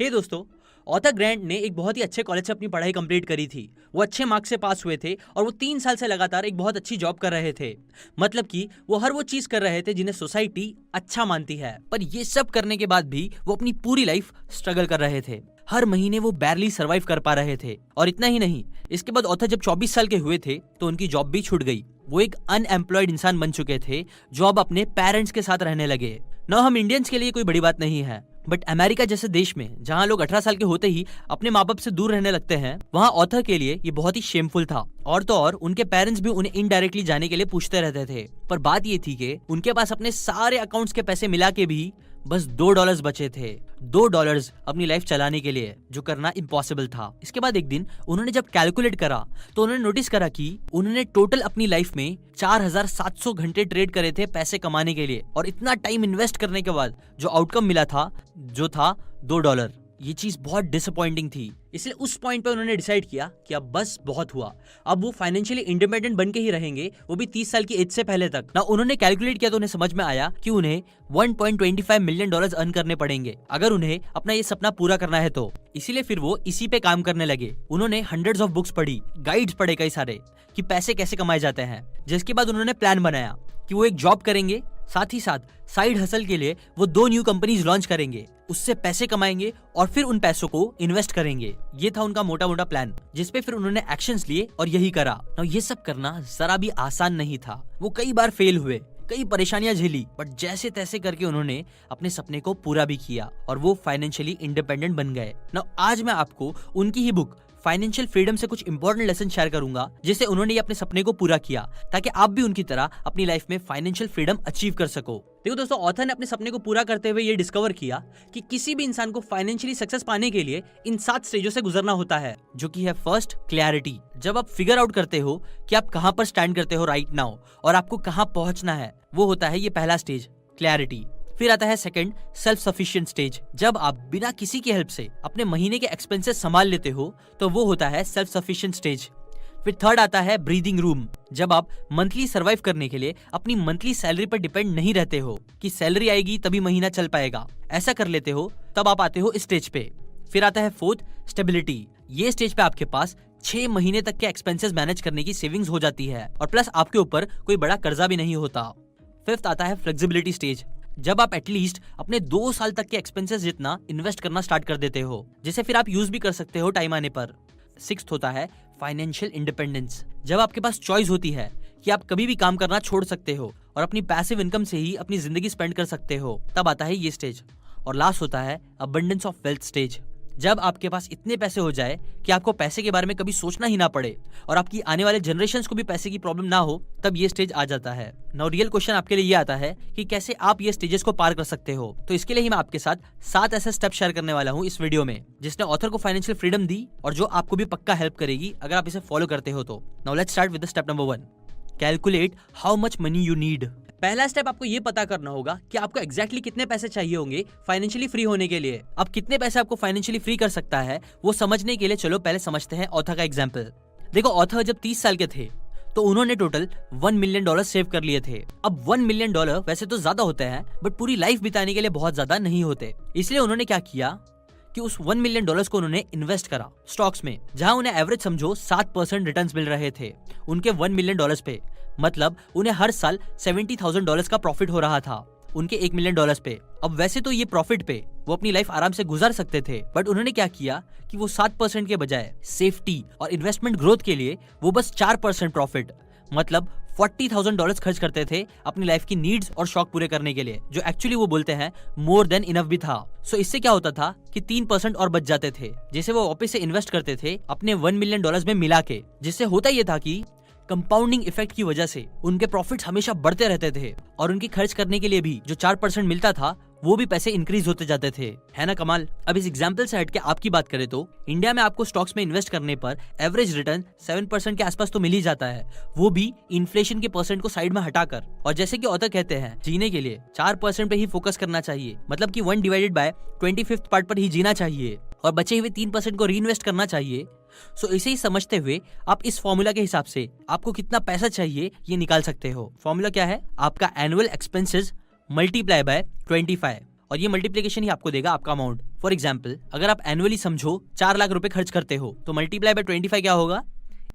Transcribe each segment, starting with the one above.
हे दोस्तों, author Grand ने एक बहुत ही अच्छे कॉलेज से अपनी पढ़ाई कंप्लीट करी थी। वो अच्छे मार्क्स से पास हुए थे और वो 3 साल से लगातार एक बहुत अच्छी जॉब कर रहे थे। मतलब कि वो हर वो चीज कर रहे थे जिन्हें सोसाइटी अच्छा मानती है। पर ये सब करने के बाद भी वो अपनी पूरी लाइफ स्ट्रगल कर रहे थे। हर महीने वो बैरली सर्वाइव कर पा रहे थे। और इतना ही नहीं, इसके बाद ऑथर जब 24 साल के हुए थे तो उनकी जॉब भी छूट गई। वो एक अनएम्प्लॉयड इंसान बन चुके थे जो अब अपने पेरेंट्स के साथ रहने लगे। ना हम इंडियंस के लिए कोई बड़ी बात नहीं है, बट अमेरिका जैसे देश में जहाँ लोग 18 साल के होते ही अपने माँ बाप से दूर रहने लगते हैं, वहाँ ऑथर के लिए ये बहुत ही शेमफुल था। और तो और उनके पेरेंट्स भी उन्हें इनडायरेक्टली जाने के लिए पूछते रहते थे। पर बात ये थी कि उनके पास अपने सारे अकाउंट्स के पैसे मिला के भी बस $2 बचे थे। $2 अपनी लाइफ चलाने के लिए, जो करना इम्पॉसिबल था। इसके बाद एक दिन उन्होंने जब कैलकुलेट करा तो उन्होंने नोटिस करा कि उन्होंने टोटल अपनी लाइफ में 4700 घंटे ट्रेड करे थे पैसे कमाने के लिए। और इतना टाइम इन्वेस्ट करने के बाद जो आउटकम मिला था, जो था $2। ये चीज बहुत डिसअपॉइंटिंग थी। इसलिए उस पॉइंट पे उन्होंने डिसाइड किया कि अब बस बहुत हुआ। अब वो फाइनेंशियली इंडिपेंडेंट बन के ही रहेंगे, वो भी 30 साल की एज से पहले तक ना। उन्होंने कैलकुलेट किया तो उन्हें समझ में आया कि उन्हें $1.25 मिलियन अर्न करने पड़ेंगे अगर उन्हें अपना ये सपना पूरा करना है तो। इसीलिए फिर वो इसी पे काम करने लगे। उन्होंने हंड्रेड्स ऑफ बुक्स पढ़ी, गाइड्स पढ़े कई सारे कि पैसे कैसे कमाए जाते हैं। जिसके बाद उन्होंने प्लान बनाया कि वो एक जॉब करेंगे, साथ ही साथ साइड हसल के लिए वो 2 न्यू कंपनीज लॉन्च करेंगे, उससे पैसे कमाएंगे और फिर उन पैसों को इन्वेस्ट करेंगे। ये था उनका मोटा मोटा प्लान, जिसपे फिर उन्होंने एक्शंस लिए और यही करा। ना ये सब करना जरा भी आसान नहीं था। वो कई बार फेल हुए, कई परेशानियां झेली, बट जैसे तैसे करके उन्होंने अपने सपने को पूरा भी किया और वो फाइनेंशियली इंडिपेंडेंट बन गए। ना आज मैं आपको उनकी ही बुक फाइनेंशियल फ्रीडम से कुछ इंपॉर्टेंट लेसन शेयर करूंगा, जिससे उन्होंने ये अपने सपने को पूरा किया, ताकि आप भी उनकी तरह अपनी लाइफ में फाइनेंशियल फ्रीडम अचीव कर सको। देखो दोस्तों, ऑथर ने अपने सपने को पूरा करते हुए ये डिस्कवर किया कि किसी भी इंसान को फाइनेंशियली सक्सेस पाने के लिए इन 7 स्टेजों से गुजरना होता है, जो कि है फर्स्ट, क्लैरिटी। जब आप फिगर आउट करते हो कि आप कहां पर स्टैंड करते हो राइट नाउ और आपको कहां पहुंचना है, वो होता है ये पहला स्टेज, क्लैरिटी। फिर आता है सेकंड, सेल्फ सफिशिएंट स्टेज। जब आप बिना किसी की हेल्प से अपने महीने के एक्सपेंसेस संभाल लेते हो तो वो होता है सेल्फ सफिशिएंट स्टेज। फिर थर्ड आता है ब्रीदिंग रूम। जब आप मंथली सर्वाइव करने के लिए अपनी मंथली सैलरी पर डिपेंड नहीं रहते हो कि सैलरी आएगी तभी महीना चल पाएगा, ऐसा कर लेते हो, तब आप आते हो इस स्टेज पे। फिर आता है फोर्थ, स्टेबिलिटी। ये स्टेज पे आपके पास 6 महीने तक के एक्सपेंसेस मैनेज करने की सेविंग्स हो जाती है और प्लस आपके ऊपर कोई बड़ा कर्जा भी नहीं होता। फिफ्थ आता है फ्लेक्सिबिलिटी स्टेज। जब आप एटलीस्ट अपने 2 साल तक के एक्सपेंसेस जितना इन्वेस्ट करना स्टार्ट कर देते हो, जिसे फिर आप यूज भी कर सकते हो टाइम आने पर। सिक्स्थ होता है फाइनेंशियल इंडिपेंडेंस। जब आपके पास चॉइस होती है कि आप कभी भी काम करना छोड़ सकते हो और अपनी पैसिव इनकम से ही अपनी जिंदगी स्पेंड कर सकते हो, तब आता है ये स्टेज। और लास्ट होता है अबंडेंस ऑफ वेल्थ स्टेज। जब आपके पास इतने पैसे हो जाए कि आपको पैसे के बारे में कभी सोचना ही ना पड़े और आपकी आने वाले जनरेशंस को भी पैसे की प्रॉब्लम ना हो, तब ये स्टेज आ जाता है। नाउ रियल क्वेश्चन आपके लिए ये आता है कि कैसे आप ये स्टेजेस को पार कर सकते हो। तो इसके लिए ही मैं आपके साथ 7 ऐसे स्टेप शेयर करने वाला हूँ इस वीडियो में, जिसने ऑथर को फाइनेंशियल फ्रीडम दी और जो आपको भी पक्का हेल्प करेगी अगर आप इसे फॉलो करते हो तो। Now let's start with step number 1, calculate how much money you need. पहला स्टेप आपको ये पता करना होगा कि आपको एग्जैक्टली कितने पैसे चाहिए होंगे फाइनेंशियली फ्री होने के लिए। अब कितने पैसे आपको फाइनेंशियली फ्री कर सकता है वो समझने के लिए चलो पहले समझते हैं ऑथर का एग्जांपल। देखो, ऑथर जब 30 साल के थे तो उन्होंने टोटल $1 मिलियन सेव कर लिए थे। अब $1 मिलियन वैसे तो ज्यादा होते हैं, बट पूरी लाइफ बिताने के लिए बहुत ज्यादा नहीं होते। इसलिए उन्होंने क्या किया कि उस $1 मिलियन को उन्होंने इन्वेस्ट करा स्टॉक्स में, जहां उन्हें एवरेज समझो 7% रिटर्न्स मिल रहे थे उनके $1 मिलियन पे। मतलब उन्हें हर साल $70,000 का प्रॉफिट हो रहा था उनके $1 मिलियन पे। अब वैसे तो ये प्रॉफिट पे वो अपनी लाइफ आराम से गुजार सकते थे, बट उन्होंने क्या किया कि वो 7% के बजाय सेफ्टी और इन्वेस्टमेंट ग्रोथ के लिए वो बस 4% प्रॉफिट, मतलब $40,000 खर्च करते थे अपनी लाइफ की नीड्स और शौक पूरे करने के लिए, जो एक्चुअली वो बोलते हैं मोर देन इनफ भी था। सो इससे क्या होता था कि 3% और बच जाते थे, जिसे वो वापस से इन्वेस्ट करते थे अपने $1 मिलियन में मिला के। जिससे होता ये था कि कंपाउंडिंग इफेक्ट की वजह से उनके प्रॉफिट्स हमेशा बढ़ते रहते थे और उनकी खर्च करने के लिए भी जो 4% मिलता था वो भी पैसे इंक्रीज होते जाते थे। है ना कमाल। अब इस एग्जाम्पल से हटके आपकी बात करें तो इंडिया में आपको स्टॉक्स में इन्वेस्ट करने पर एवरेज रिटर्न 7% के आसपास तो मिल ही जाता है, वो भी इन्फ्लेशन के परसेंट को साइड में हटाकर। और जैसे कि ऑथर कहते हैं, जीने के लिए 4% पे ही फोकस करना चाहिए, मतलब कि 1/25 पार्ट पर ही जीना चाहिए और बचे हुए 3% को री इन्वेस्ट करना चाहिए। सो इसे ही समझते हुए आप इस फॉर्मूला के हिसाब से आपको कितना पैसा चाहिए ये निकाल सकते हो। फॉर्मूला क्या है? आपका एनुअल एक्सपेंसेस मल्टीप्लाई बाय 25 और ये मल्टीप्लीकेशन ही आपको देगा आपका अमाउंट। फॉर एग्जाम्पल, अगर आप एनुअली समझो 4 लाख रुपए खर्च करते हो तो मल्टीप्लाई बाय 25 क्या होगा?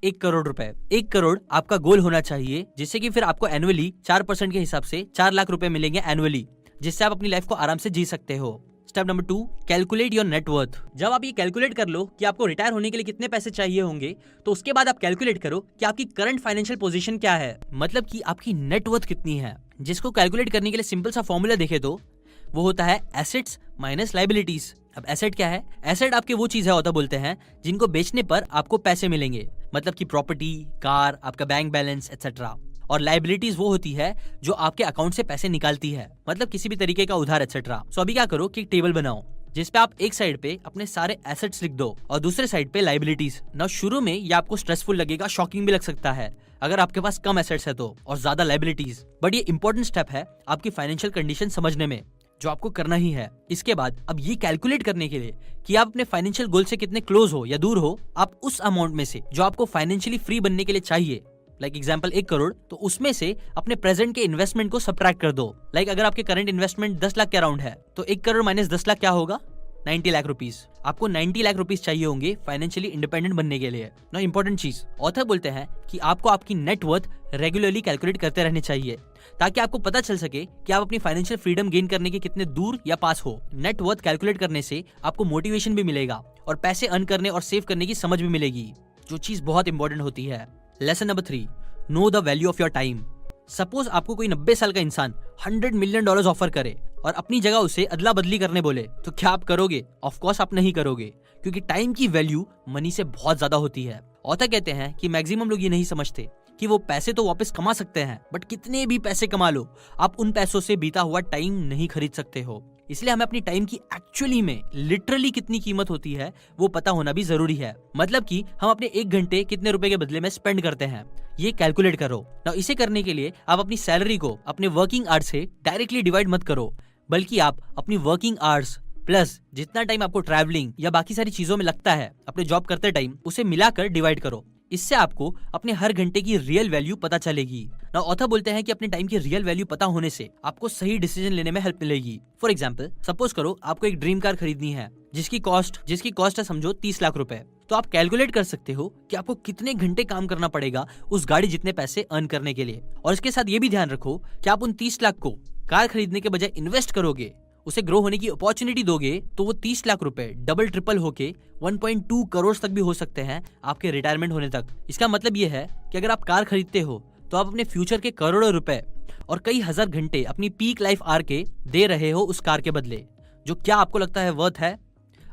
1 करोड़ रुपए। 1 करोड़ आपका गोल होना चाहिए, जिससे कि फिर आपको एनुअली 4% के हिसाब से 4 लाख रुपए मिलेंगे एनुअली, जिससे आप अपनी लाइफ को आराम से जी सकते हो। Step number 2, calculate your net worth. जब आप ये कैलकुलेट कर लो कि आपको रिटायर होने के लिए कितने पैसे चाहिए होंगे, तो उसके बाद आप कैलकुलेट करो कि आपकी करंट फाइनेंशियल पोजीशन क्या है, मतलब कि आपकी नेटवर्थ कितनी है। जिसको कैलकुलेट करने के लिए सिंपल सा फॉर्मूला देखे तो वो होता है एसेट्स माइनस लायबिलिटीज। अब एसेट क्या है? एसेट आपके वो चीज है होता बोलते हैं जिनको बेचने पर आपको पैसे मिलेंगे, मतलब कि प्रॉपर्टी, कार, आपका बैंक बैलेंस एक्सेट्रा। और लायबिलिटीज वो होती है जो आपके अकाउंट से पैसे निकालती है, मतलब किसी भी तरीके का उधार एक्सेट्रा। सो अभी क्या करो कि एक टेबल बनाओ जिसपे आप एक साइड पे अपने सारे एसेट्स लिख दो और दूसरे साइड पे लायबिलिटीज। ना शुरू में ये आपको स्ट्रेसफुल लगेगा, शॉकिंग भी लग सकता है अगर आपके पास कम एसेट्स है तो, और ज्यादा लायबिलिटीज, बट ये इंपॉर्टेंट स्टेप है आपकी फाइनेंशियल कंडीशन समझने में, जो आपको करना ही है। इसके बाद अब ये कैलकुलेट करने के लिए कि आप अपने फाइनेंशियल गोल से कितने क्लोज हो या दूर हो, आप उस अमाउंट में से जो आपको फाइनेंशियली फ्री बनने के लिए चाहिए, लाइक एग्जांपल 1 करोड़, तो उसमें से अपने प्रेजेंट के इन्वेस्टमेंट को सब्ट्रैक्ट कर दो। लाइक अगर आपके करंट इन्वेस्टमेंट 10 लाख के अराउंड है तो 1 करोड़ माइनस 10 लाख क्या होगा? 90 लाख रुपीज। आपको 90 लाख रुपीज चाहिए होंगे फाइनेंशियली इंडिपेंडेंट बनने के लिए। ना इंपॉर्टेंट चीज, ऑथर बोलते हैं कि आपको आपकी नेटवर्थ रेगुलरली कैलकुलेट करते रहने चाहिए, ताकि आपको पता चल सके कि आप अपनी फाइनेंशियल फ्रीडम गेन करने के कितने दूर या पास हो। नेटवर्थ कैलकुलेट करने से आपको मोटिवेशन भी मिलेगा और पैसे अर्न करने और सेव करने की समझ भी मिलेगी, जो चीज बहुत इंपॉर्टेंट होती है। Lesson number 3, know the value of your time. Suppose आपको कोई 90 साल का इंसान $100 मिलियन ऑफर करे और अपनी जगह उसे अदला बदली करने बोले, तो क्या आप करोगे? ऑफ कोर्स आप नहीं करोगे, क्योंकि टाइम की वैल्यू मनी से बहुत ज्यादा होती है। ऑथर कहते हैं कि मैक्सिमम लोग ये नहीं समझते कि वो पैसे तो वापस कमा सकते हैं, बट कितने भी पैसे कमा लो, आप उन पैसों से बीता हुआ टाइम नहीं खरीद सकते हो। इसलिए हमें अपनी टाइम की एक्चुअली में लिटरली कितनी कीमत होती है वो पता होना भी जरूरी है। मतलब कि हम अपने 1 घंटे कितने रुपए के बदले में स्पेंड करते हैं, ये कैलकुलेट करो। ना इसे करने के लिए आप अपनी सैलरी को अपने वर्किंग आवर्स से डायरेक्टली डिवाइड मत करो, बल्कि आप अपनी वर्किंग आवर्स प्लस जितना टाइम आपको ट्रैवलिंग या बाकी सारी चीजों में लगता है अपने जॉब करते टाइम, उसे मिलाकर डिवाइड करो। इससे आपको अपने हर घंटे की रियल वैल्यू पता चलेगी। ना ऑथर बोलते हैं कि अपने टाइम की रियल वैल्यू पता होने से आपको सही डिसीजन लेने में हेल्प मिलेगी। फॉर एग्जांपल, सपोज करो आपको एक ड्रीम कार खरीदनी है जिसकी कॉस्ट है समझो 30 लाख रुपए, तो आप कैलकुलेट कर सकते हो कि आपको कितने घंटे काम करना पड़ेगा उस गाड़ी जितने पैसे अर्न करने के लिए। और इसके साथ ये भी ध्यान रखो कि आप उन 30 लाख को कार खरीदने के बजाय इन्वेस्ट करोगे, उसे ग्रो होने की अपॉर्चुनिटी दोगे, तो वो 30 लाख रुपए डबल ट्रिपल होके 1.2 करोड़ तक भी हो सकते हैं आपके रिटायरमेंट होने तक। इसका मतलब ये है कि अगर आप कार खरीदते हो तो आप अपने फ्यूचर के करोड़ों रुपए और कई हजार घंटे अपनी पीक लाइफ आर के दे रहे हो उस कार के बदले, जो क्या आपको लगता है वर्थ है?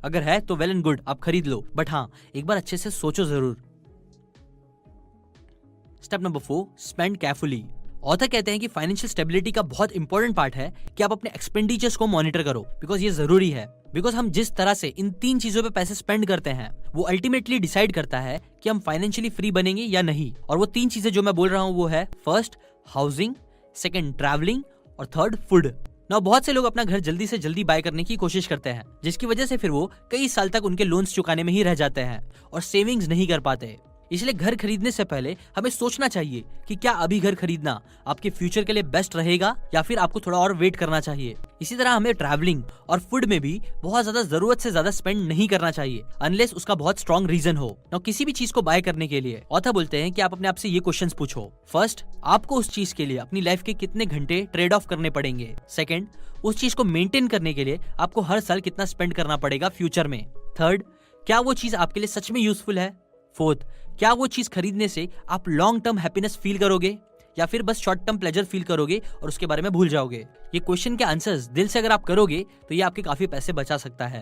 अगर है तो वेल एंड गुड, आप खरीद लो, बट हाँ, एक बार अच्छे से सोचो जरूर। Step number 4, spend carefully. Author कहते हैं कि फाइनेंशियल स्टेबिलिटी का बहुत इंपॉर्टेंट पार्ट है कि आप अपने एक्सपेंडिचर्स को मॉनिटर करो, बिकॉज ये जरूरी है। बिकॉज हम जिस तरह से इन 3 चीजों पे पैसे स्पेंड करते हैं वो अल्टीमेटली डिसाइड करता है कि हम फाइनेंशियली फ्री बनेंगे या नहीं। और वो 3 चीजें जो मैं बोल रहा हूँ वो है फर्स्ट हाउसिंग, सेकंड ट्रैवलिंग और थर्ड फूड। ना बहुत से लोग अपना घर जल्दी से जल्दी बाय करने की कोशिश करते हैं, जिसकी वजह से फिर वो कई साल तक उनके लोन्स चुकाने में ही रह जाते हैं और सेविंग्स नहीं कर पाते। इसलिए घर खरीदने से पहले हमें सोचना चाहिए कि क्या अभी घर खरीदना आपके फ्यूचर के लिए बेस्ट रहेगा या फिर आपको थोड़ा और वेट करना चाहिए। इसी तरह हमें ट्रैवलिंग और फूड में भी बहुत ज्यादा जरूरत से ज्यादा स्पेंड नहीं करना चाहिए अनलेस उसका बहुत स्ट्रॉन्ग रीजन हो। ना किसी भी चीज को बाय करने के लिए ऑथर बोलते हैं कि आप अपने आप से ये क्वेश्चंस पूछो। फर्स्ट, आपको उस चीज के लिए अपनी लाइफ के कितने घंटे ट्रेड ऑफ करने पड़ेंगे। सेकंड, उस चीज को मेंटेन करने के लिए आपको हर साल कितना स्पेंड करना पड़ेगा फ्यूचर में। थर्ड, क्या वो चीज आपके लिए सच में यूजफुल है। फोर्थ, क्या वो चीज खरीदने से आप लॉन्ग टर्म हैप्पीनेस फील करोगे या फिर बस शॉर्ट टर्म प्लेजर फील करोगे और उसके बारे में भूल जाओगे। ये क्वेश्चन के आंसर्स दिल से अगर आप करोगे तो ये आपके काफी पैसे बचा सकता है।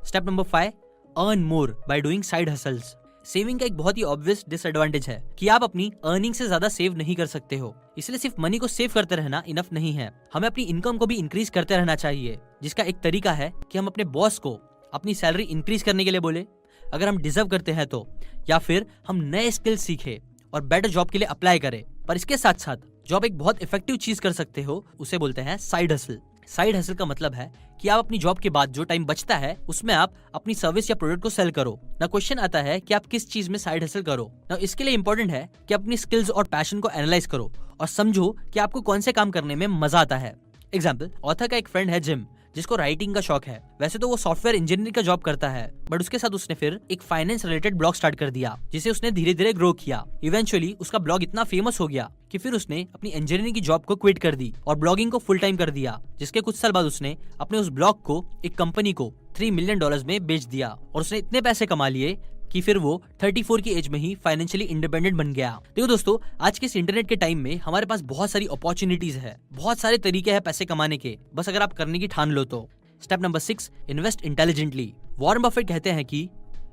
Step number 5, earn more by doing side hustles. Saving का एक बहुत ही ऑब्वियस डिसएडवांटेज है कि आप अपनी अर्निंग से ज्यादा सेव नहीं कर सकते हो, इसलिए सिर्फ मनी को सेव करते रहना इनफ नहीं है। हमें अपनी इनकम को भी इंक्रीज करते रहना चाहिए, जिसका एक तरीका है कि हम अपने बॉस को अपनी सैलरी इंक्रीज करने के लिए बोले अगर हम डिजर्व करते हैं तो, या फिर हम नए स्किल सीखे और बेटर जॉब के लिए अप्लाई करें। पर इसके साथ साथ जो आप एक बहुत इफेक्टिव चीज कर सकते हो उसे बोलते हैं साइड हसल। साइड हसल का मतलब है कि आप अपनी जॉब के बाद जो टाइम बचता है उसमें आप अपनी सर्विस या प्रोडक्ट को सेल करो। ना क्वेश्चन आता है कि आप किस चीज में साइड हसल करो। ना इसके लिए इंपॉर्टेंट है कि अपनी स्किल्स और पैशन को एनालाइज करो और समझो कि आपको कौन से काम करने में मजा आता है। एग्जाम्पल, ऑथर का एक फ्रेंड है जिम, जिसको राइटिंग का शौक है। वैसे तो वो सॉफ्टवेयर इंजीनियर का जॉब करता है, बट उसके साथ उसने फिर एक फाइनेंस रिलेटेड ब्लॉग स्टार्ट कर दिया, जिसे उसने धीरे धीरे ग्रो किया। इवेंचुअली उसका ब्लॉग इतना फेमस हो गया कि फिर उसने अपनी इंजीनियरिंग की जॉब को क्विट कर दी और ब्लॉगिंग को फुल टाइम कर दिया, जिसके कुछ साल बाद उसने अपने उस ब्लॉग को एक कंपनी को $3 मिलियन में बेच दिया और उसने इतने पैसे कमा लिए कि फिर वो 34 की एज में ही फाइनेंशियली इंडिपेंडेंट बन गया। देखो दोस्तों, आज के इस इंटरनेट के टाइम में हमारे पास बहुत सारी अपॉर्चुनिटीज है, बहुत सारे तरीके हैं पैसे कमाने के, बस अगर आप करने की ठान लो तो। Step number 6, invest intelligently. Warren Buffett कहते हैं कि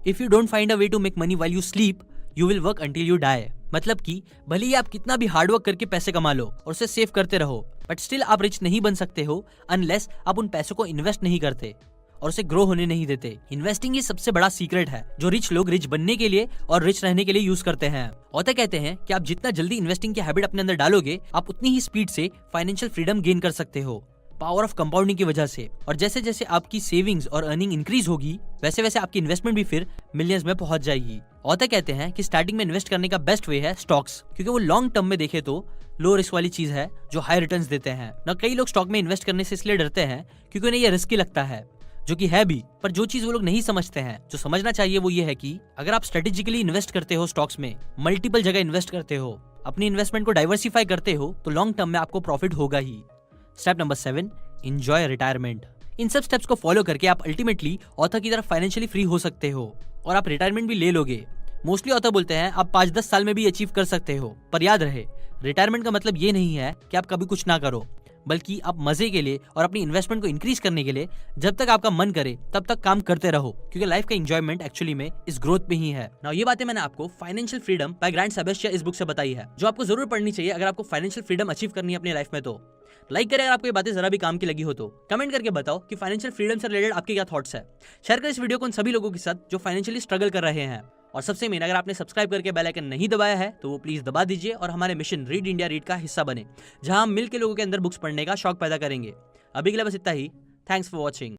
if you don't find a way to make money while you sleep, you will work until you die. मतलब कि भले ही आप कितना भी हार्डवर्क करके पैसे कमा लो और उसे सेव करते रहो, बट स्टिल आप रिच नहीं बन सकते हो अनलेस आप उन पैसों को इन्वेस्ट नहीं करते और उसे ग्रो होने नहीं देते। इन्वेस्टिंग ही सबसे बड़ा सीक्रेट है जो रिच लोग रिच बनने के लिए और रिच रहने के लिए यूज करते हैं। ऑथर कहते हैं कि आप जितना जल्दी इन्वेस्टिंग की हैबिट अपने अंदर डालोगे, आप उतनी ही स्पीड से फाइनेंशियल फ्रीडम गेन कर सकते हो, पावर ऑफ कंपाउंडिंग की वजह से। और जैसे जैसे आपकी सेविंग्स और अर्निंग इंक्रीज होगी, वैसे वैसे आपकी इन्वेस्टमेंट भी फिर मिलियंस में पहुंच जाएगी। ऑथर कहते हैं कि स्टार्टिंग में इन्वेस्ट करने का बेस्ट वे है स्टॉक्स, क्योंकि वो लॉन्ग टर्म में देखे तो लो रिस्क वाली चीज है जो हाई रिटर्न्स देते हैं ना। कई लोग स्टॉक में इन्वेस्ट करने से इसलिए डरते हैं क्योंकि उन्हें ये रिस्की लगता है, जो कि है भी, पर जो चीज वो लोग नहीं समझते हैं, जो समझना चाहिए वो ये है कि अगर आप स्ट्रेटेजिकली इन्वेस्ट करते हो स्टॉक्स में, मल्टीपल जगह इन्वेस्ट करते हो, अपनी इन्वेस्टमेंट को डाइवर्सिफाई करते हो, तो लॉन्ग टर्म में आपको प्रॉफिट होगा ही। Step number 7, enjoy retirement. इन सब स्टेप्स को फॉलो करके आप अल्टीमेटली ऑथर की तरफ फाइनेंशियली फ्री हो सकते हो और आप रिटायरमेंट भी ले लोगे। मोस्टली ऑथर बोलते हैं आप 5-10 साल में भी अचीव कर सकते हो, पर याद रहे रिटायरमेंट का मतलब ये नहीं है कि आप कभी कुछ ना करो, बल्कि आप मजे के लिए और अपनी इन्वेस्टमेंट को इंक्रीज करने के लिए जब तक आपका मन करे तब तक काम करते रहो, क्योंकि लाइफ का एंजॉयमेंट एक्चुअली में इस ग्रोथ में ही है। नाउ ये बातें मैंने आपको financial freedom bye grant Sebastian इस बुक से बताई है, जो आपको जरूर पढ़नी चाहिए अगर आपको फाइनेंशियल फ्रीडम अचीव करनी है अपनी लाइफ में। तो लाइक करें अगर आपको ये बातें जरा भी काम की लगी हो तो, कमेंट करके बताओ कि फाइनेंशियल फ्रीडम से रिलेटेड आपके क्या थॉट्स है। शेयर करें इस वीडियो को उन सभी लोगों के साथ जो फाइनेंशियली स्ट्रगल कर रहे हैं। और सबसे मेन, अगर आपने सब्सक्राइब करके बेल आइकन नहीं दबाया है तो वो प्लीज दबा दीजिए और हमारे मिशन रीड इंडिया रीड का हिस्सा बने, जहां हम मिल के लोगों के अंदर बुक्स पढ़ने का शौक पैदा करेंगे। अभी के लिए बस इतना ही। Thanks for watching.